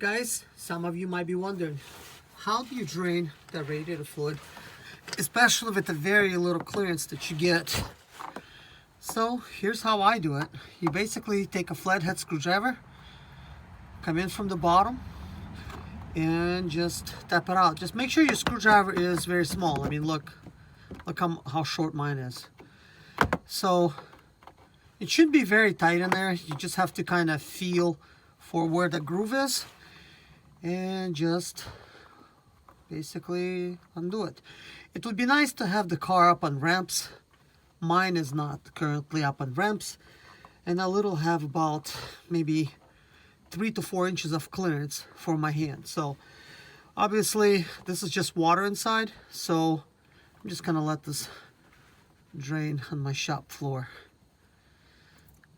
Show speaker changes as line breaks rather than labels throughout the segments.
Guys, some of you might be wondering, how do you drain the radiator fluid, especially with the very little clearance that you get? So here's how I do it. You basically take a flathead screwdriver, come in from the bottom, and just tap it out. Just make sure your screwdriver is very small. I mean, look how short mine is. So it should be very tight in there. You just have to kind of feel for where the groove is and just basically undo it. It would be nice to have the car up on ramps. Mine is not currently up on ramps, and I will have about maybe 3 to 4 inches of clearance for my hand. So obviously this is just water inside, so I'm just gonna let this drain on my shop floor.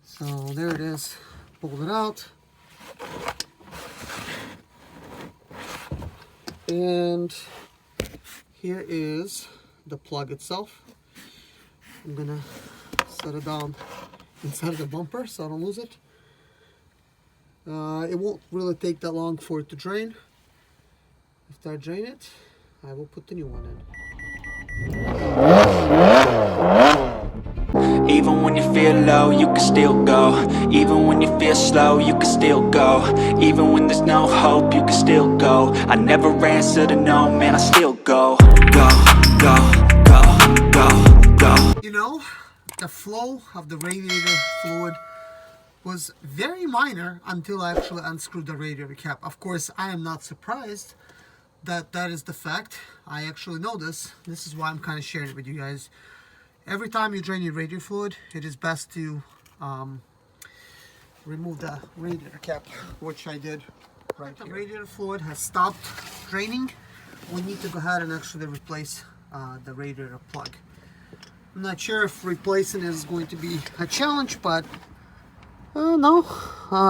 So there it is, pulled it out. And here is the plug itself. I'm gonna set it down inside the bumper so I don't lose it. It won't really take that long for it to drain. After I drain it, I will put the new one in.
Even when you feel low, you can still go. Even when you feel slow, you can still go. Even when there's no hope, you can still go. I never answer to no, man, I still go. Go, go, go, go, go.
You know, the flow of the radiator fluid was very minor until I actually unscrewed the radiator cap. Of course, I am not surprised that that is the fact. I actually know this. This is why I'm kind of sharing it with you guys. Every time you drain your radiator fluid, it is best to remove the radiator cap, which I did right here. The radiator fluid has stopped draining. We need to go ahead and actually replace the radiator plug. I'm not sure if replacing is going to be a challenge, but no,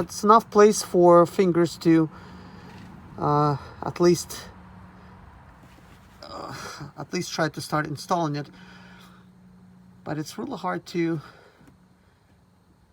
it's enough place for fingers to at least try to start installing it. But it's really hard to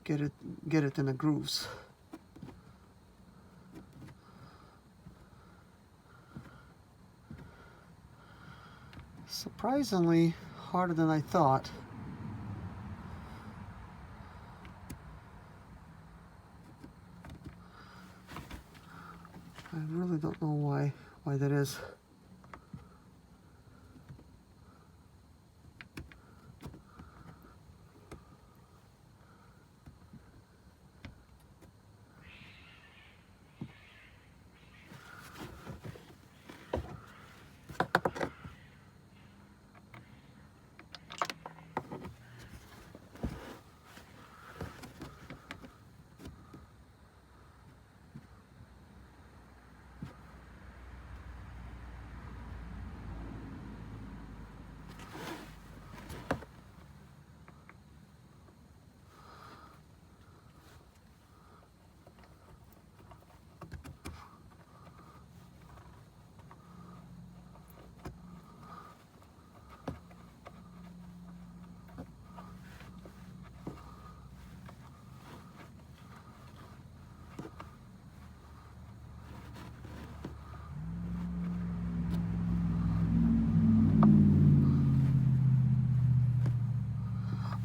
get it in the grooves. Surprisingly harder than I thought. I really don't know why that is.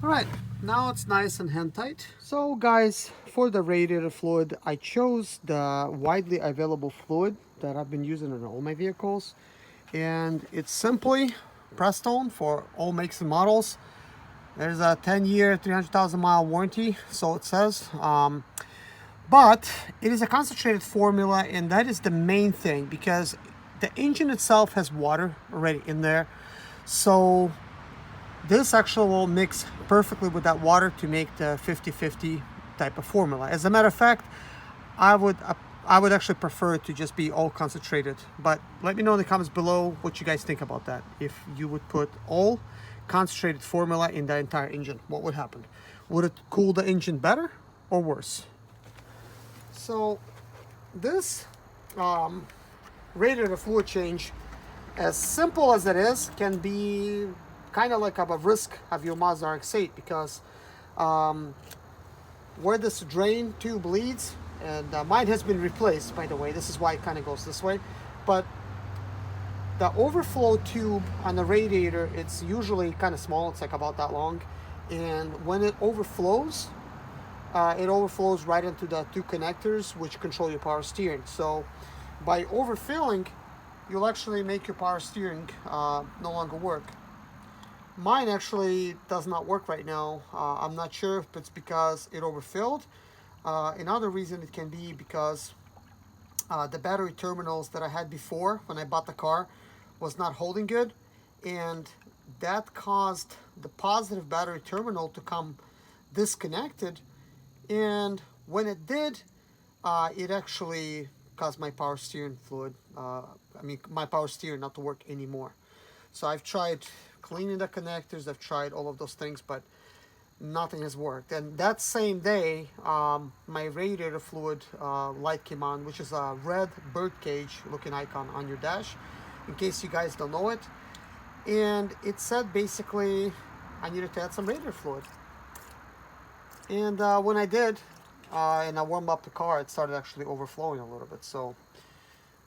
Alright, now it's nice and hand tight. So guys, for the radiator fluid, I chose the widely available fluid that I've been using in all my vehicles. And it's simply Prestone for all makes and models. There's a 10-year, 300,000 mile warranty, so it says. But it is a concentrated formula, and that is the main thing, because the engine itself has water already in there. So this actually will mix perfectly with that water to make the 50-50 type of formula. As a matter of fact, I would actually prefer it to just be all concentrated. But let me know in the comments below what you guys think about that. If you would put all concentrated formula in the entire engine, what would happen? Would it cool the engine better or worse? So this radiator fluid change, as simple as it is, can be kind of like a risk of your Mazda RX-8, because where this drain tube leads, and mine has been replaced, by the way. This is why it kind of goes this way. But the overflow tube on the radiator, it's usually kind of small. It's like about that long, and when it overflows right into the two connectors which control your power steering. So by overfilling, you'll actually make your power steering no longer work. Mine actually does not work right now. I'm not sure if it's because it overfilled. Another reason it can be because the battery terminals that I had before when I bought the car was not holding good, and that caused the positive battery terminal to come disconnected, and when it did, it actually caused my power steering fluid, my power steering not to work anymore. So I've tried cleaning the connectors, I've tried all of those things, but nothing has worked. And that same day, my radiator fluid light came on, which is a red birdcage looking icon on your dash, in case you guys don't know it. And it said basically I needed to add some radiator fluid. And when I did, and I warmed up the car, it started actually overflowing a little bit. So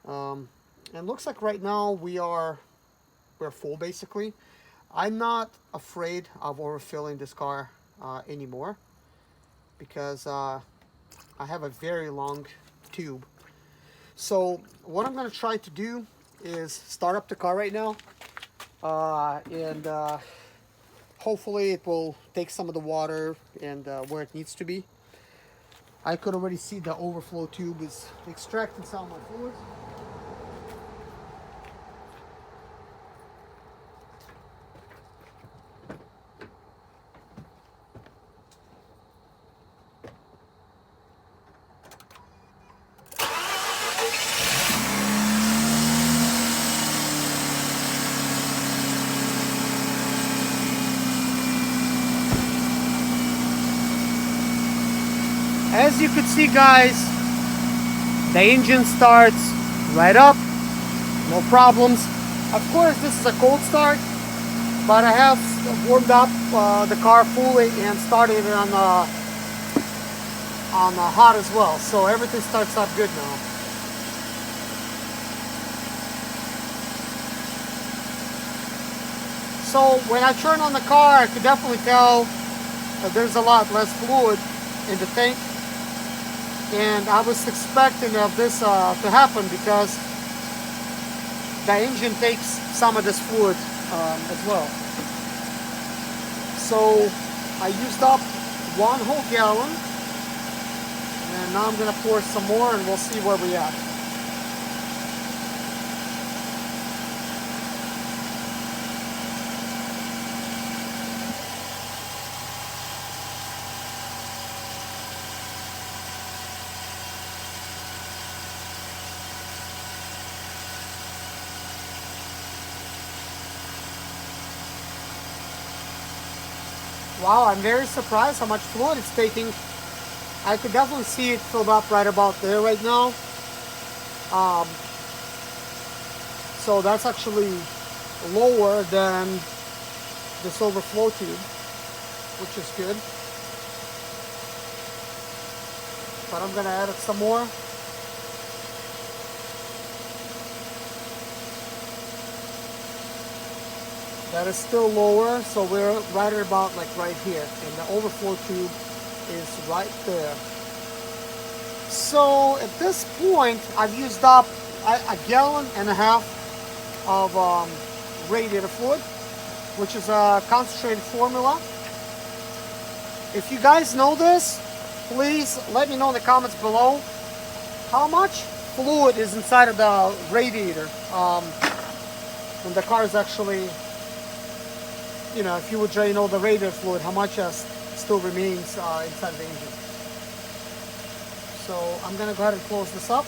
it looks like right now we're full basically. I'm not afraid of overfilling this car anymore, because I have a very long tube. So what I'm going to try to do is start up the car right now, and hopefully it will take some of the water and where it needs to be. I could already see the overflow tube is extracting some of my fluids. As you could see, guys, the engine starts right up, no problems. Of course, this is a cold start, but I have warmed up the car fully and started it on hot as well. So everything starts up good now. So when I turn on the car, I could definitely tell that there's a lot less fluid in the tank. And I was expecting of this to happen because the engine takes some of this fluid as well. So I used up 1 whole gallon, and now I'm going to pour some more and we'll see where we're at. Wow, I'm very surprised how much fluid it's taking. I could definitely see it filled up right about there right now. So that's actually lower than this overflow tube, which is good. But I'm gonna add it some more. That is still lower, so we're right at about like right here, and the overflow tube is right there. So at this point, I've used up a gallon and a half of radiator fluid, which is a concentrated formula. If you guys know this, please let me know in the comments below how much fluid is inside of the radiator when the car is actually, you know, if you would drain all the radiator fluid, how much still remains inside the engine. So I'm gonna go ahead and close this up,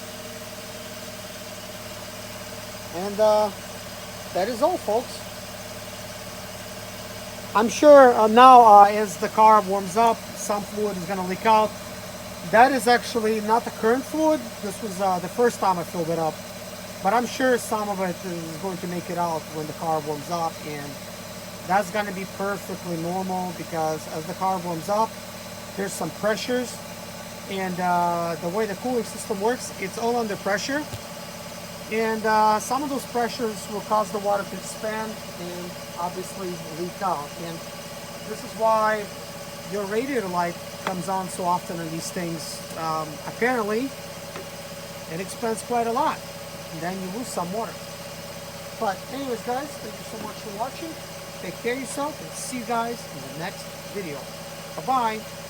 and that is all, folks. I'm sure now as the car warms up, some fluid is gonna leak out. That is actually not the current fluid. This was the first time I filled it up, but I'm sure some of it is going to make it out when the car warms up, and that's going to be perfectly normal because as the car warms up, there's some pressures And the way the cooling system works, it's all under pressure. And some of those pressures will cause the water to expand and obviously leak out. And this is why your radiator light comes on so often on these things. Apparently, it expands quite a lot. And then you lose some water. But anyways, guys, thank you so much for watching. Take care of yourself and see you guys in the next video. Bye-bye.